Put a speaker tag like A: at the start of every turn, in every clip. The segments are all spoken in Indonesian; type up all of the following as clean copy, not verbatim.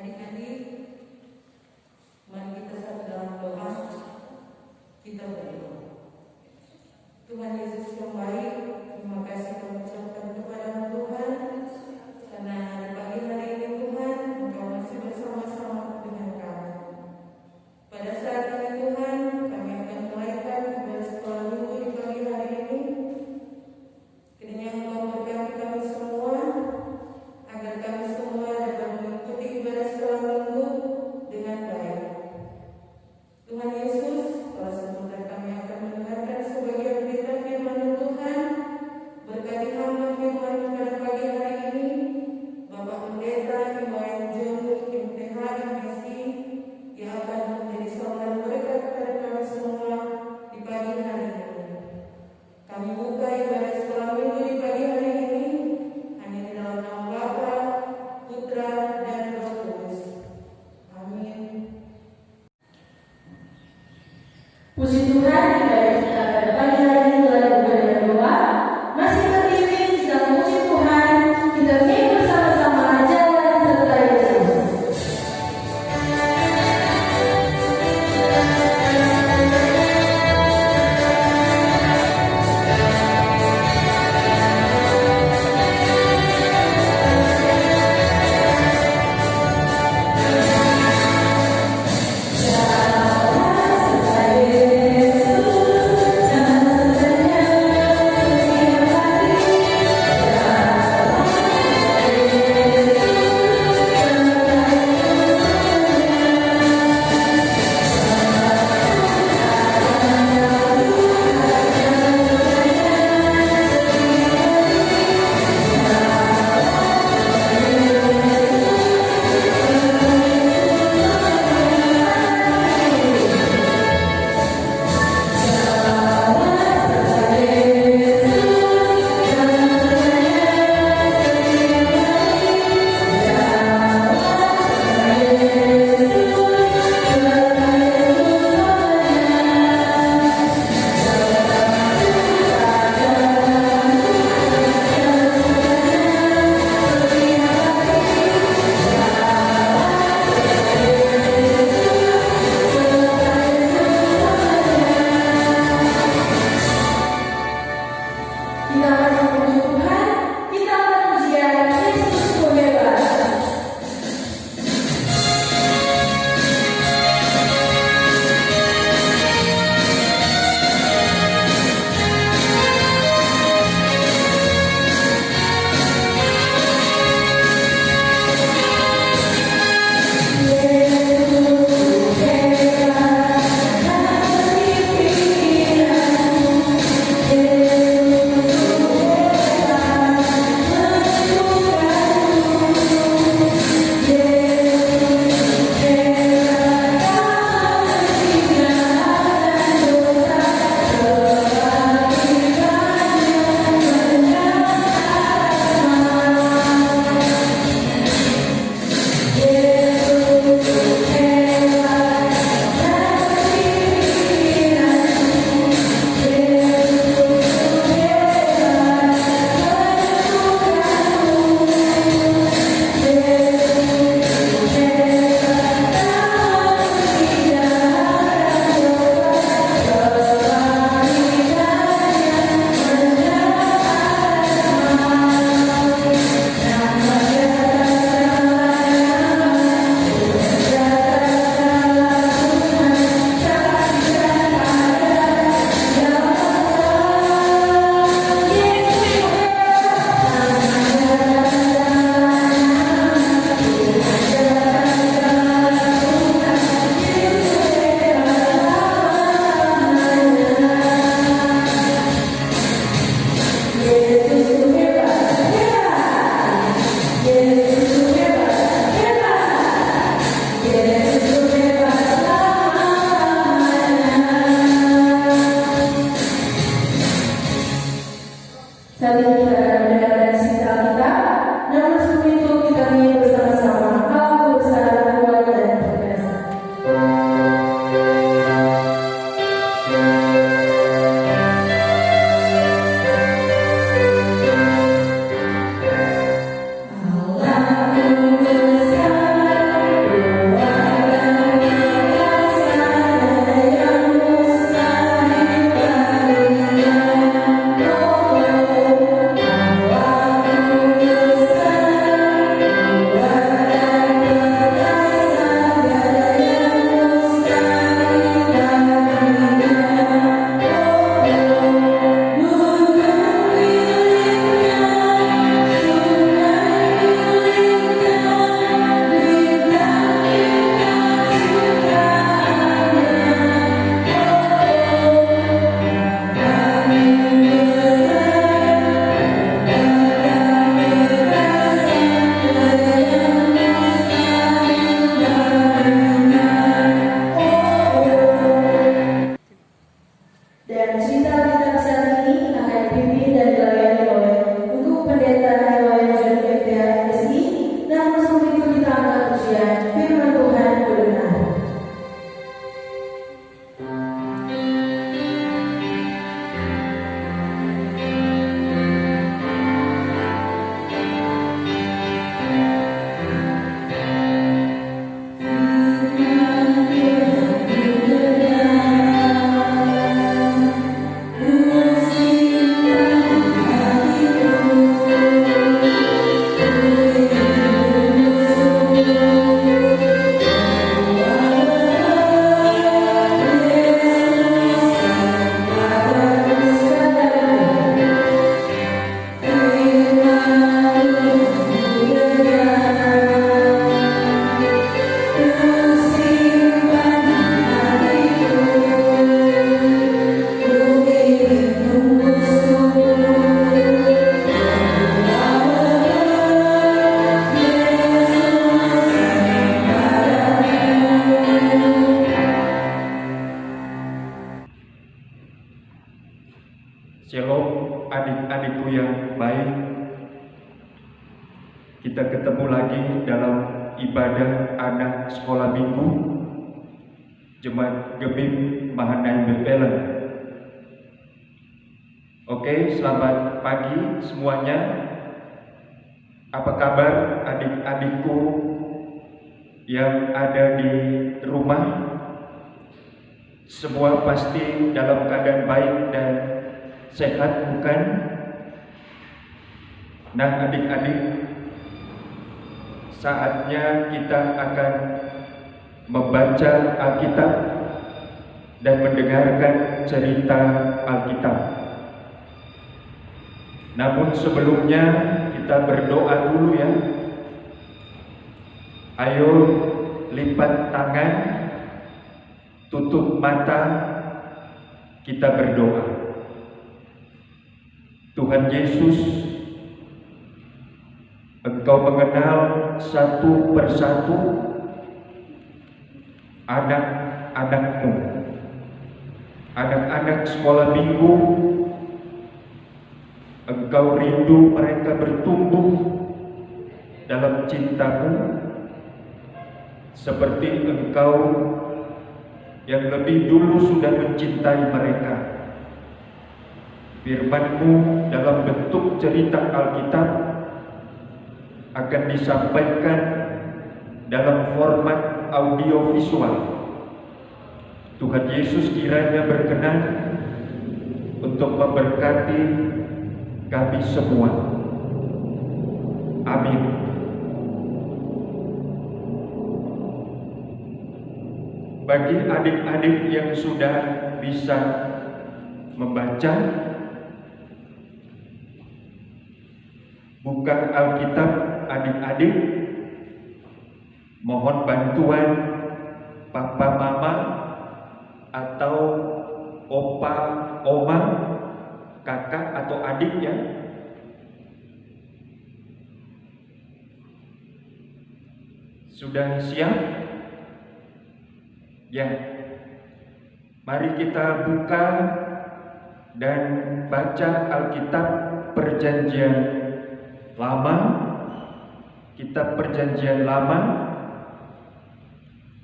A: Adik-adik, mari kita satu dalam doa. Kita berdoa. Tuhan Yesus yang baik, terima kasih kami ucapkan kepada Tuhan karena di pagi hari ini Tuhan Engkau masih bersama-sama dengan kami. Pada saat ini Tuhan, kami akan mulaikan ibadah sekolah minggu di pagi hari ini. Kiranya Engkau berkati kami semua, agar kami semua dapat mengikuti ibadah sekolah minggu dengan baik. Tuhan Yesus, kalau sebentar kami akan
B: kembali dalam ibadah anak sekolah minggu Jemaat Gebim Mahanaim Bepelen. Oke, selamat pagi semuanya. Apa kabar adik-adikku yang ada di rumah? Semua pasti dalam keadaan baik dan sehat, bukan? Nah, adik-adik, saatnya kita akan membaca Alkitab dan mendengarkan cerita Alkitab. Namun sebelumnya kita berdoa dulu ya. Ayo lipat tangan, tutup mata, kita berdoa. Tuhan Yesus, Engkau mengenal satu persatu anak-anak-Mu, anak-anak sekolah minggu. Engkau rindu mereka bertumbuh dalam cinta-Mu, seperti Engkau yang lebih dulu sudah mencintai mereka. Firman-Mu dalam bentuk cerita Alkitab akan disampaikan dalam format audiovisual. Tuhan Yesus kiranya berkenan untuk memberkati kami semua. Amin. Bagi adik-adik yang sudah bisa membaca, buka Alkitab adik-adik, mohon bantuan papa mama atau opa oma, kakak atau adik ya. Sudah siap? Ya. Mari kita buka dan baca Alkitab Perjanjian Lama, kitab Perjanjian Lama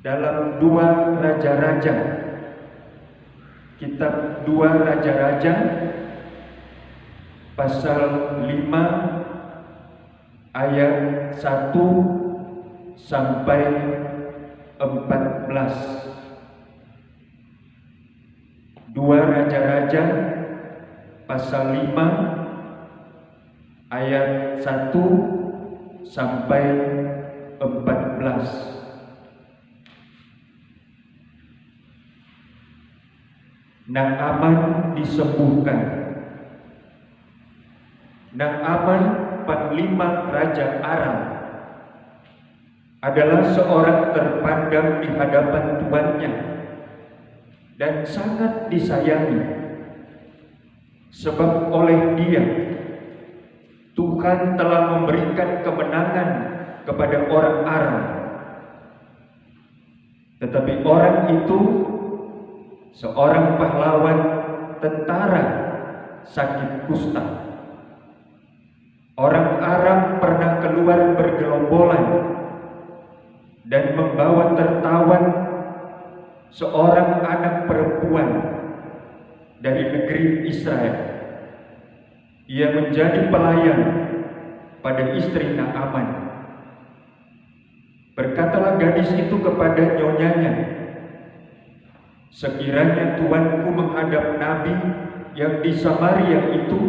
B: dalam 2 Raja-Raja. Kitab 2 Raja-Raja pasal 5 ayat 1 sampai 14. 2 Raja-Raja pasal 5 ayat 1 sampai 14. Naaman disembuhkan. Naaman, panglima Raja Aram, adalah seorang terpandang di hadapan tuannya dan sangat disayangi, sebab oleh dia Tuhan telah memberikan kemenangan kepada orang Aram. Tetapi orang itu seorang pahlawan tentara sakit kusta. Orang Aram pernah keluar bergelombolan dan membawa tertawan seorang anak perempuan dari negeri Israel. Ia menjadi pelayan pada istri Naaman. Berkatalah gadis itu kepada nyonyanya, sekiranya tuanku menghadap nabi yang di Samaria itu,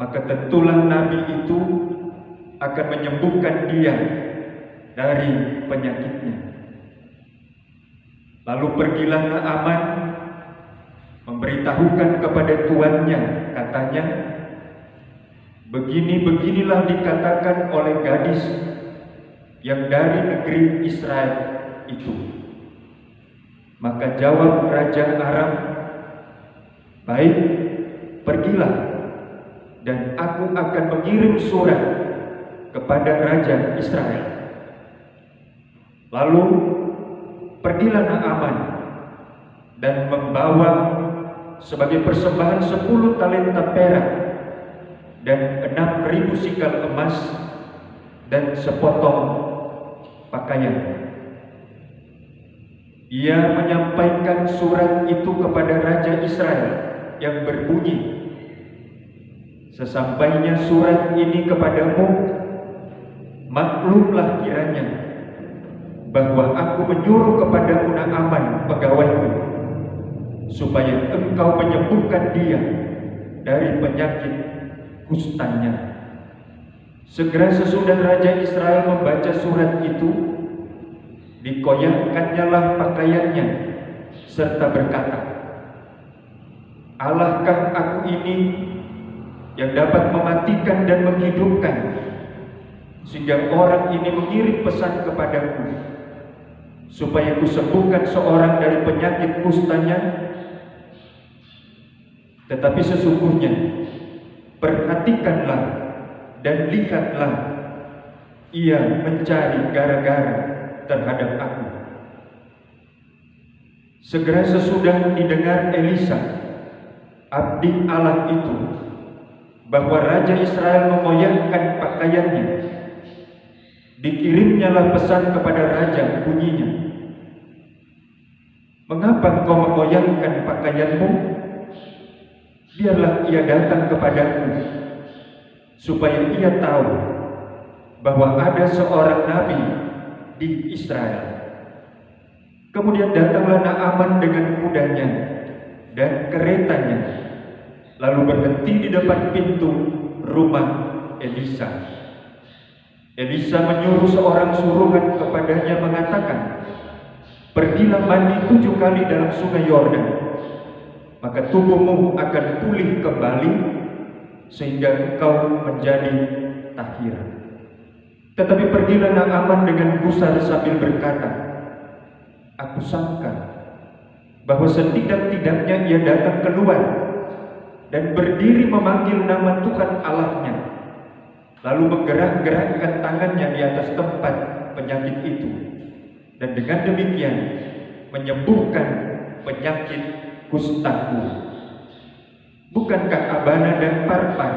B: maka tentulah nabi itu akan menyembuhkan dia dari penyakitnya. Lalu pergilah Naaman memberitahukan kepada tuannya, katanya, begini-beginilah dikatakan oleh gadis yang dari negeri Israel itu. Maka jawab Raja Aram, baik, pergilah, dan aku akan mengirim surat kepada Raja Israel. Lalu pergilah Naaman dan membawa sebagai persembahan 10 talenta perak dan 6.000 sikal emas dan sepotong pakaian. Ia menyampaikan surat itu kepada Raja Israel yang berbunyi, "Sesampainya surat ini kepadamu, maklumlah kiranya bahwa aku menyuruh kepadamu Naaman pegawaiku, supaya engkau menyembuhkan dia dari penyakit kustanya." Segera sesudah Raja Israel membaca surat itu, dikoyakkannyalah pakaiannya serta berkata, "Allahkah aku ini yang dapat mematikan dan menghidupkan, sehingga orang ini mengirim pesan kepadaku supaya kusembuhkan seorang dari penyakit kustanya? Tetapi sesungguhnya perhatikanlah dan lihatlah, ia mencari gara-gara terhadap aku." Segera sesudah didengar Elisa, abdi Allah itu, bahwa Raja Israel mengoyakkan pakaiannya, dikirimnyalah pesan kepada raja, bunyinya, "Mengapa kau mengoyakkan pakaianmu? Biarlah ia datang kepadaku, supaya ia tahu bahwa ada seorang nabi di Israel." Kemudian datanglah Naaman dengan kudanya dan keretanya, lalu berhenti di depan pintu rumah Elisa. Elisa menyuruh seorang suruhan kepadanya mengatakan, "Pergilah mandi 7 kali dalam sungai Yordan, maka tubuhmu akan pulih kembali sehingga engkau menjadi tahir." Tetapi pergilah Naaman dengan gusar sambil berkata, "Aku sangka bahwa setidak-tidaknya ia datang keluar dan berdiri memanggil nama Tuhan Allahnya, lalu menggerak-gerakkan tangannya di atas tempat penyakit itu, dan dengan demikian menyembuhkan penyakit kustaku. Bukankah Abana dan Parpan,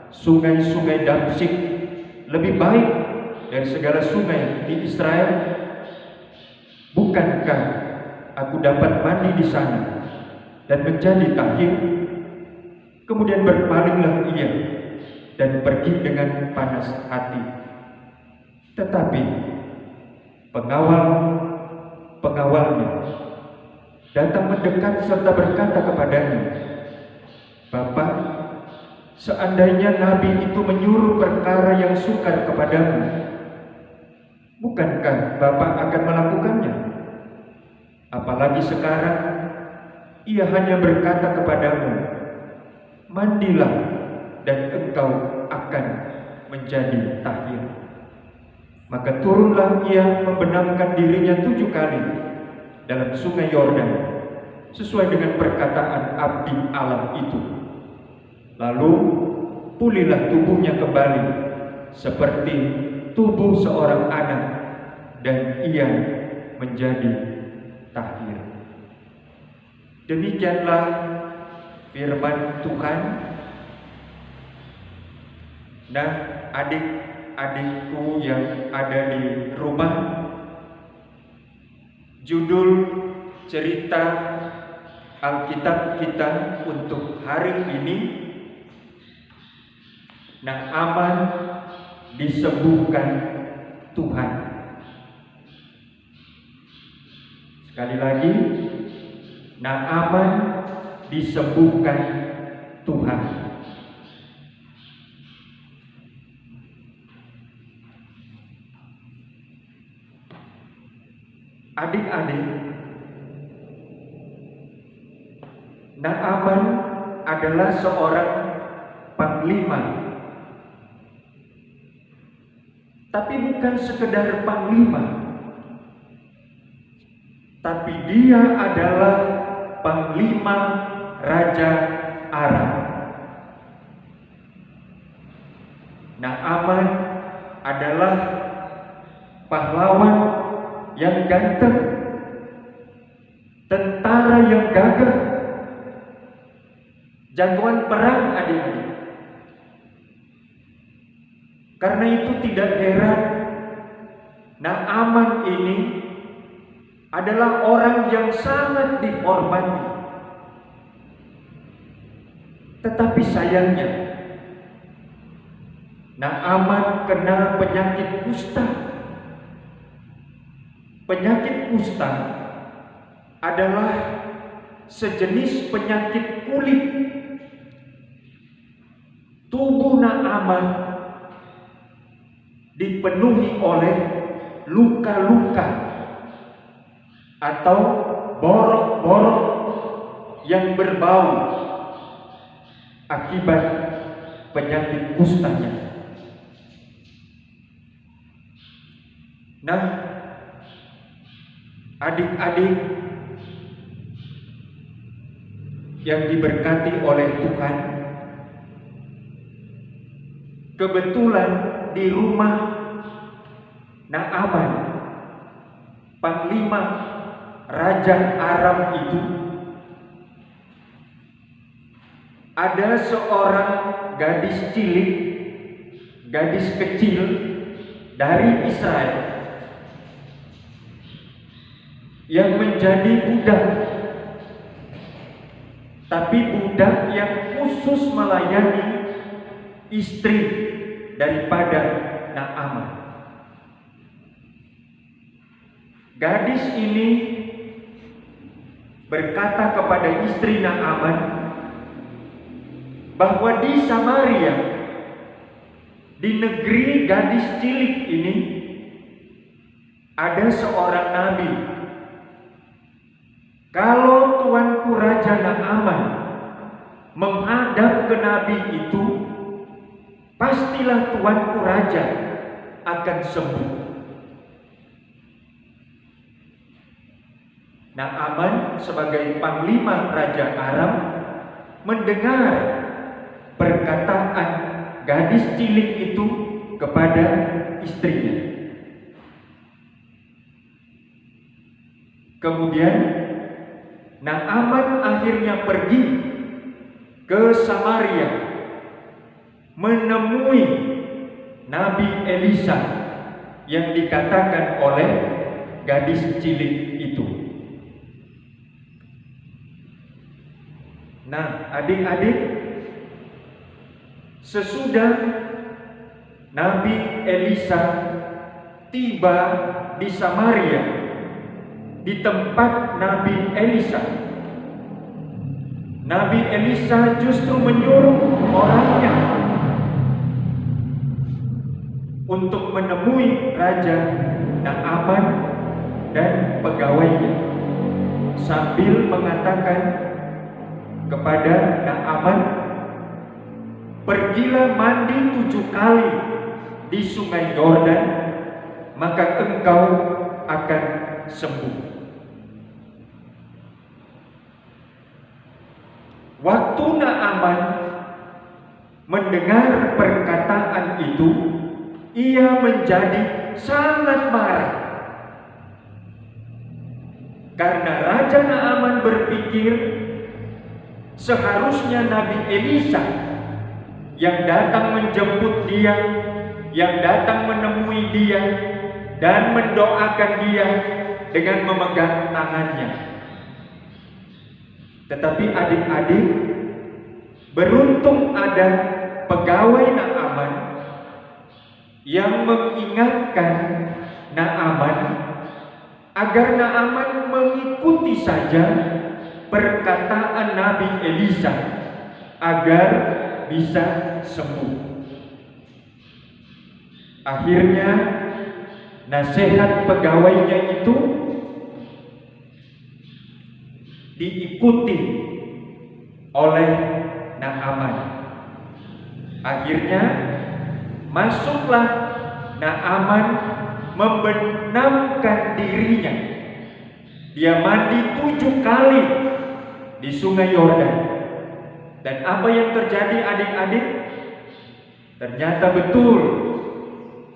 B: sungai-sungai Damsyik, lebih baik dari segala sungai di Israel? Bukankah aku dapat mandi di sana dan menjadi tahir?" Kemudian berpalinglah ia dan pergi dengan panas hati. Tetapi pengawalnya datang mendekat serta berkata kepadanya, "Bapak, seandainya nabi itu menyuruh perkara yang sukar kepadamu, bukankah Bapak akan melakukannya? Apalagi sekarang ia hanya berkata kepadamu, 'Mandilah dan engkau akan menjadi tahir.'" Maka turunlah ia membenamkan dirinya 7 kali dalam sungai Yordan, sesuai dengan perkataan abdi Allah itu. Lalu pulihlah tubuhnya kembali seperti tubuh seorang anak, dan ia menjadi tahir. Demikianlah firman Tuhan. Nah, adik-adikku yang ada di rumah, judul cerita Alkitab kita untuk hari ini, Naaman disembuhkan Tuhan. Sekali lagi, Naaman disembuhkan Tuhan. Adik-adik, Naaman adalah seorang panglima, tapi bukan sekedar panglima, tapi dia adalah panglima Raja Aram. Naaman adalah pahlawan yang ganteng, tentara yang gagah, jagoan perang, adik-adik. Karena itu tidak heran Naaman ini adalah orang yang sangat dihormati. Tetapi sayangnya Naaman kena penyakit kusta. Penyakit kusta adalah sejenis penyakit kulit. Tubuh Naaman dipenuhi oleh luka-luka atau borok-borok yang berbau akibat penyakit kustanya. Nah, adik-adik yang diberkati oleh Tuhan, kebetulan di rumah Naaman, panglima Raja Aram itu, ada seorang gadis cilik, gadis kecil dari Israel yang menjadi budak, tapi budak yang khusus melayani istri daripada Naaman. Gadis ini berkata kepada istri Naaman bahwa di Samaria, di negeri gadis cilik ini, ada seorang nabi. Kalau tuanku Raja Naaman menghadap ke nabi itu, pastilah tuanku raja akan sembuh. Naaman sebagai panglima Raja Aram mendengar perkataan gadis cilik itu kepada istrinya. Kemudian Naaman akhirnya pergi ke Samaria menemui Nabi Elisa yang dikatakan oleh gadis cilik itu. Nah, adik-adik, sesudah Nabi Elisa tiba di Samaria, di tempat Nabi Elisa, Nabi Elisa justru menyuruh orangnya untuk menemui Raja Naaman dan pegawainya, sambil mengatakan kepada Naaman, pergilah mandi 7 kali di sungai Yordan, maka engkau akan sembuh. Waktu Naaman mendengar perkataan itu, ia menjadi sangat marah. Karena Raja Naaman berpikir seharusnya Nabi Elisa yang datang menjemput dia, yang datang menemui dia dan mendoakan dia dengan memegang tangannya. Tetapi adik-adik, beruntung ada pegawai Naaman yang mengingatkan Naaman agar Naaman mengikuti saja perkataan Nabi Elisa agar bisa sembuh. Akhirnya nasihat pegawainya itu diikuti oleh Naaman. Akhirnya masuklah Naaman membenamkan dirinya. Dia mandi 7 kali di sungai Yordan. Dan apa yang terjadi adik-adik? Ternyata betul,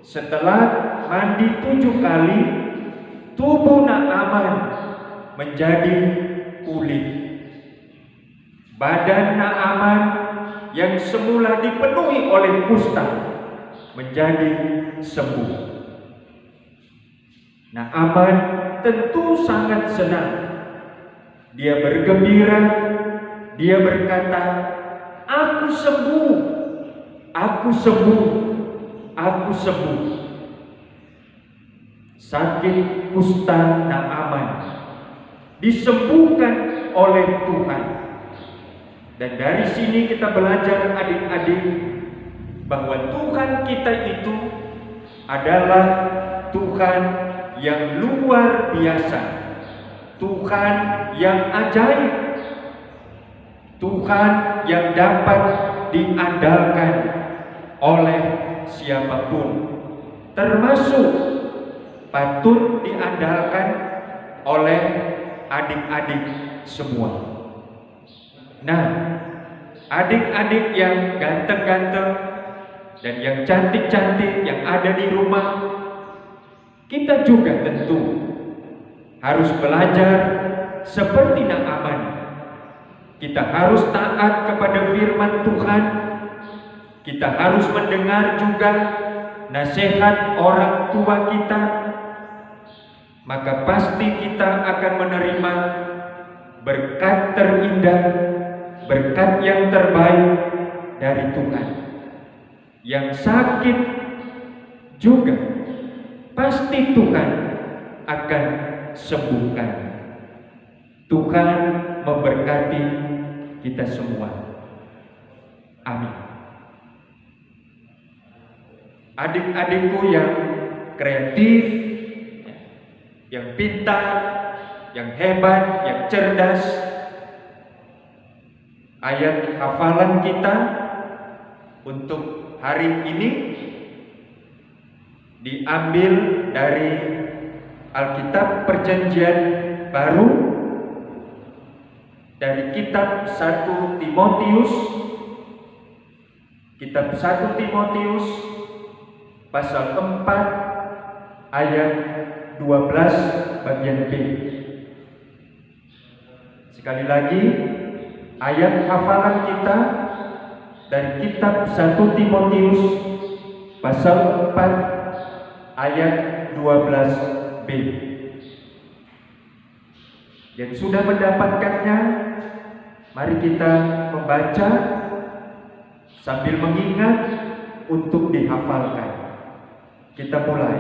B: setelah mandi 7 kali, tubuh Naaman menjadi pulih. Badan Naaman yang semula dipenuhi oleh kusta menjadi sembuh. Naaman tentu sangat senang. Dia bergembira, dia berkata, "Aku sembuh, aku sembuh, aku sembuh." Sakit kusta Naaman disembuhkan oleh Tuhan. Dan dari sini kita belajar adik-adik bahwa Tuhan kita itu adalah Tuhan yang luar biasa, Tuhan yang ajaib, Tuhan yang dapat diandalkan oleh siapapun, termasuk patut diandalkan oleh adik-adik semua. Nah, adik-adik yang ganteng-ganteng dan yang cantik-cantik yang ada di rumah, kita juga tentu harus belajar seperti Naaman. Kita harus taat kepada firman Tuhan. Kita harus mendengar juga nasihat orang tua kita. Maka pasti kita akan menerima berkat terindah, berkat yang terbaik dari Tuhan. Yang sakit juga pasti Tuhan akan sembuhkan. Tuhan memberkati kita semua. Amin. Adik-adikku yang kreatif, yang pintar, yang hebat, yang cerdas, ayat hafalan kita untuk hari ini diambil dari Alkitab Perjanjian Baru, dari kitab 1 Timotius, kitab 1 Timotius pasal 4 ayat 12 bagian B. Sekali lagi, ayat hafalan kita dari kitab 1 Timotius pasal 4 ayat 12b. Yang sudah mendapatkannya, mari kita membaca sambil mengingat untuk dihafalkan. Kita mulai.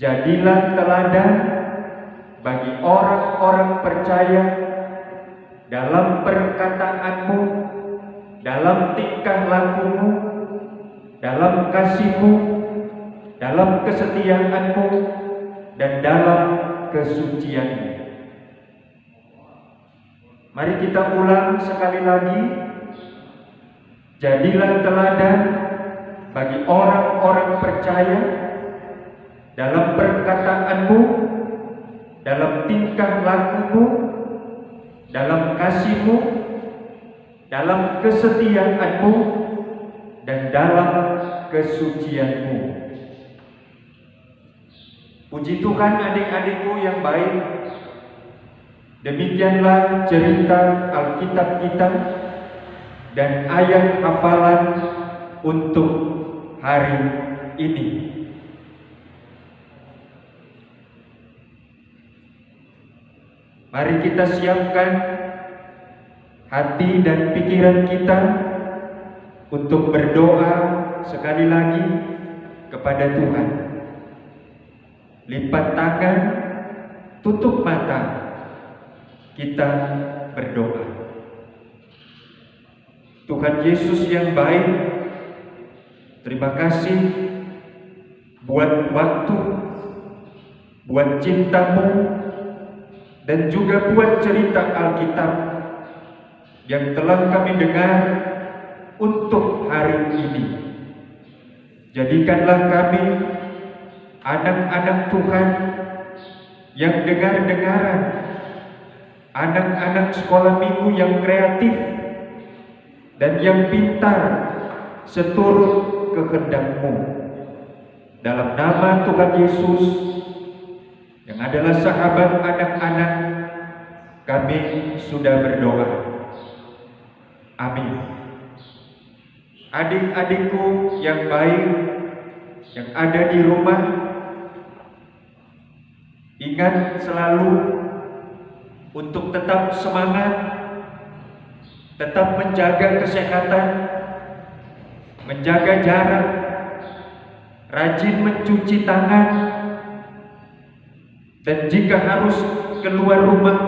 B: Jadilah teladan bagi orang-orang percaya dalam perkataanmu, dalam tingkah lakumu, dalam kasihmu, dalam kesetiaanmu, dan dalam kesucianmu. Mari kita ulang sekali lagi. Jadilah teladan bagi orang-orang percaya dalam perkataanmu, dalam tingkah lakumu, dalam kasihmu, dalam kesetiaanmu, dan dalam kesucianmu. Puji Tuhan adik-adikku yang baik. Demikianlah cerita Alkitab kita dan ayat hafalan untuk hari ini. Mari kita siapkan hati dan pikiran kita untuk berdoa sekali lagi kepada Tuhan. Lipat tangan, tutup mata, kita berdoa. Tuhan Yesus yang baik, terima kasih buat waktu, buat cintamu, dan juga buat cerita Alkitab yang telah kami dengar untuk hari ini. Jadikanlah kami anak-anak Tuhan yang dengar-dengaran, anak-anak sekolah minggu yang kreatif dan yang pintar seturut kehendak-Mu. Dalam nama Tuhan Yesus yang adalah sahabat anak-anak, kami sudah berdoa. Amin. adik-adikku yang baik yang ada di rumah, ingat selalu untuk tetap semangat, tetap menjaga kesehatan, menjaga jarak, rajin mencuci tangan, dan jika harus keluar rumah,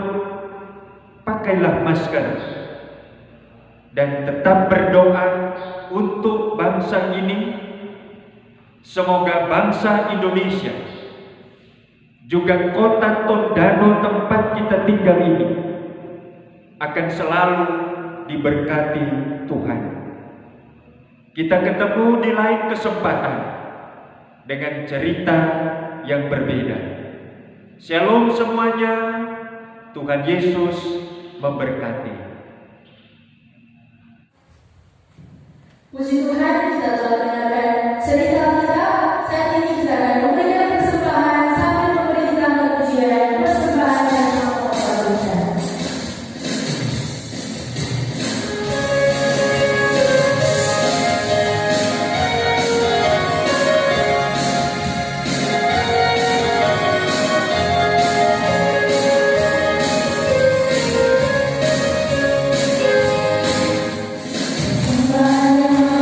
B: pakailah masker, dan tetap berdoa untuk bangsa ini. Semoga bangsa Indonesia, juga kota Tondano tempat kita tinggal ini, akan selalu diberkati Tuhan. Kita ketemu di lain kesempatan dengan cerita yang berbeda. Shalom semuanya, Tuhan Yesus memberkati.
C: Puji Tuhan, kita telah mendengarkan cerita Alkitab. Saat ini kita akan memberikan persembahan sambil memberi tanggal pujian, persembahan dan sama-sama berdoa. Sembahyang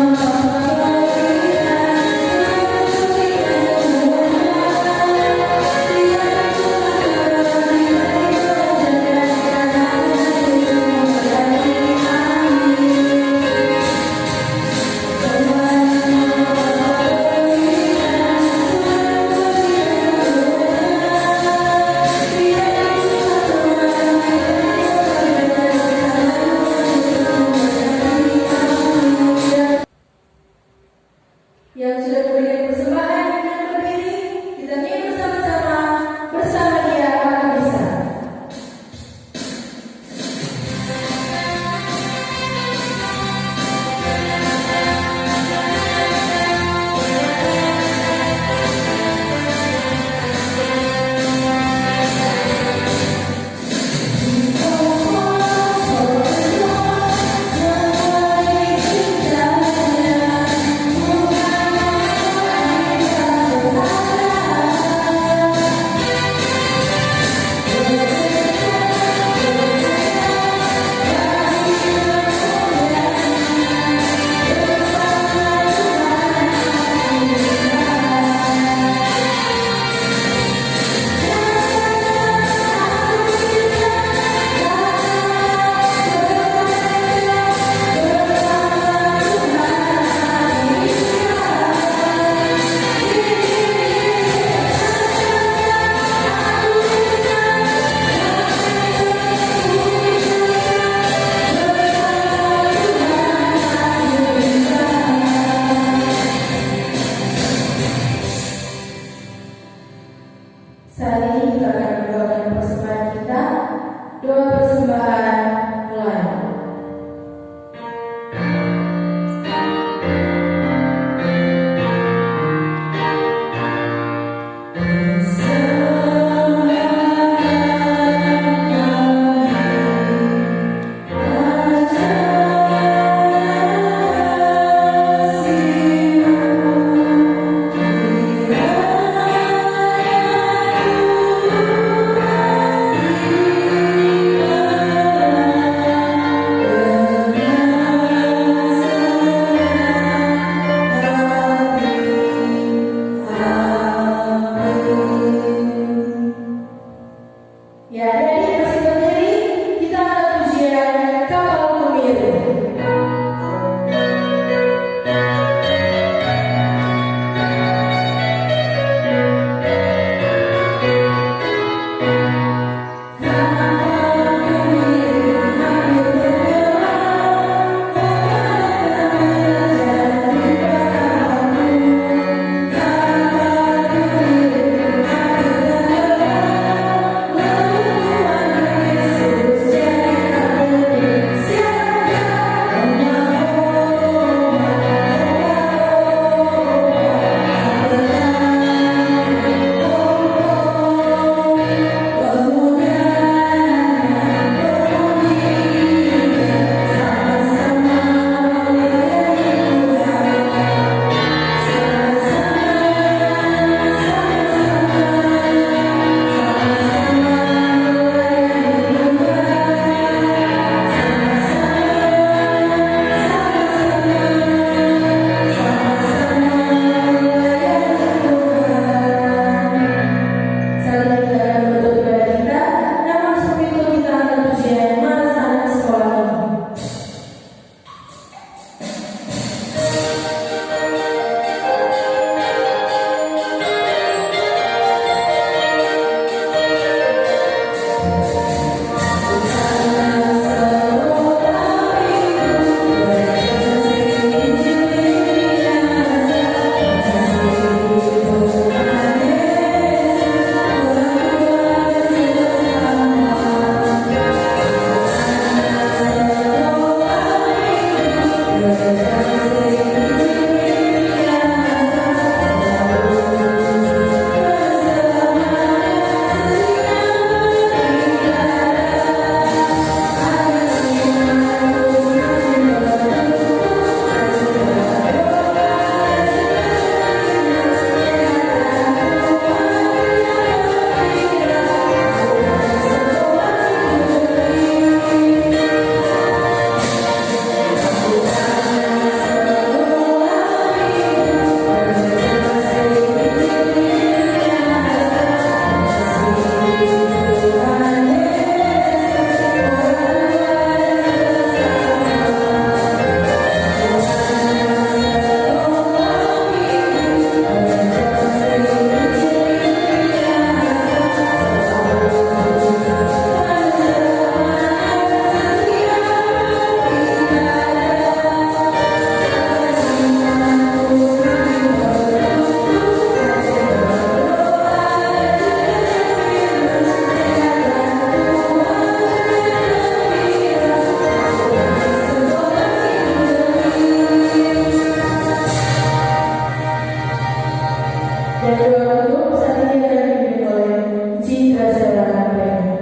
C: Dan doa untuk saat ini akan dipimpin oleh Citra Saranampenya.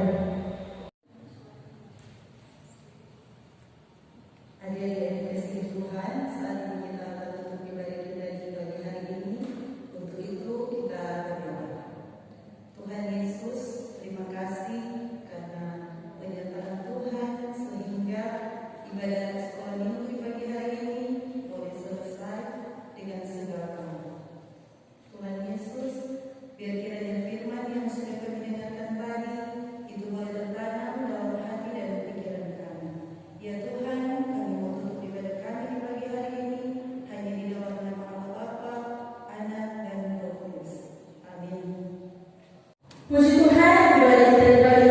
A: Adik-adik yang dikasihi Tuhan, saat ini kita akan tutup ibadah kita di pagi hari ini. Untuk itu kita berdoa. Tuhan Yesus, terima kasih karena penyertaan Tuhan sehingga ibadah sekolah minggu di pagi hari ini boleh selesai dengan segala kemuliaan. Tuhan Yesus, biar kiranya firman yang sudah kami dengarkan tadi itu boleh tertanam dalam hati dan pikiran kami. Ya Tuhan, kami mau tutup ibadah kami di pagi hari ini hanya di dalam nama Allah Bapa, Anak dan Roh Kudus. Amin.
C: Puji Tuhan, ibadah kita di pagi